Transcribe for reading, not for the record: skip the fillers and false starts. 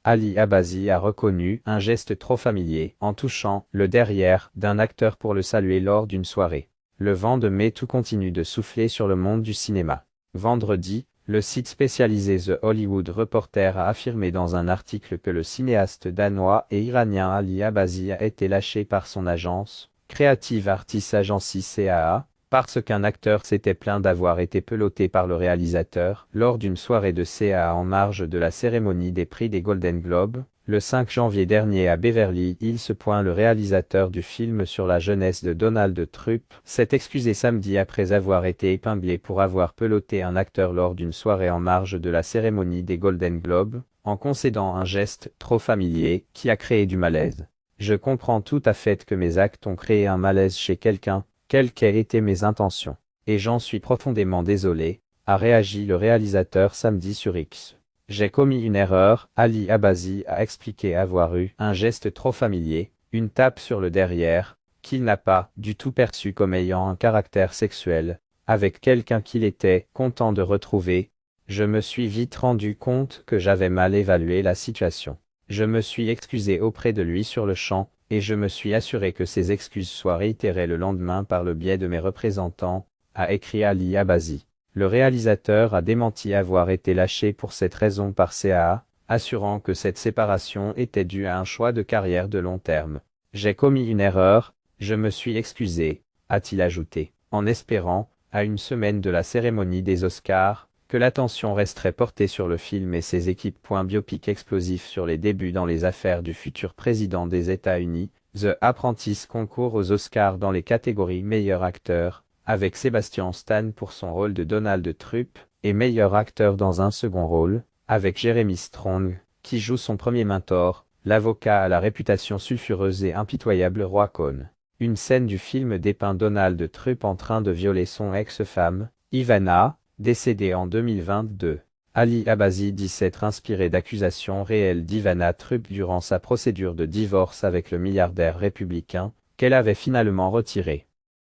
Ali Abazi a reconnu un geste trop familier en touchant le derrière d'un acteur pour le saluer lors d'une soirée. Le vent de mai tout continue de souffler sur le monde du cinéma. Vendredi, le site spécialisé The Hollywood Reporter a affirmé dans un article que le cinéaste danois et iranien Ali Abazi a été lâché par son agence, Creative Artists Agency CAA, parce qu'un acteur s'était plaint d'avoir été pelotté par le réalisateur lors d'une soirée de CAA en marge de la cérémonie des prix des Golden Globes, le 5 janvier dernier à Beverly Hills. Le réalisateur du film sur la jeunesse de Donald Trump s'est excusé samedi après avoir été épinglé pour avoir pelotté un acteur lors d'une soirée en marge de la cérémonie des Golden Globes, en concédant un geste trop familier qui a créé du malaise. Je comprends tout à fait que mes actes ont créé un malaise chez quelqu'un, quelles qu'aient été mes intentions. Et j'en suis profondément désolé, a réagi le réalisateur samedi sur X. J'ai commis une erreur, Ali Abazi a expliqué avoir eu un geste trop familier, une tape sur le derrière, qu'il n'a pas du tout perçu comme ayant un caractère sexuel, avec quelqu'un qu'il était content de retrouver. Je me suis vite rendu compte que j'avais mal évalué la situation. Je me suis excusé auprès de lui sur le champ, et je me suis assuré que ces excuses soient réitérées le lendemain par le biais de mes représentants, a écrit Ali Abazi. Le réalisateur a démenti avoir été lâché pour cette raison par CAA, assurant que cette séparation était due à un choix de carrière de long terme. J'ai commis une erreur, je me suis excusé, a-t-il ajouté, en espérant, à une semaine de la cérémonie des Oscars, que l'attention resterait portée sur le film et ses équipes. Biopic explosif sur les débuts dans les affaires du futur président des États-Unis, The Apprentice concourt aux Oscars dans les catégories meilleur acteur, avec Sebastian Stan pour son rôle de Donald Trump, et meilleur acteur dans un second rôle, avec Jeremy Strong, qui joue son premier mentor, l'avocat à la réputation sulfureuse et impitoyable Roy Cohn. Une scène du film dépeint Donald Trump en train de violer son ex-femme, Ivana, décédée en 2022. Ali Abazi dit s'être inspiré d'accusations réelles d'Ivana Trump durant sa procédure de divorce avec le milliardaire républicain, qu'elle avait finalement retirée.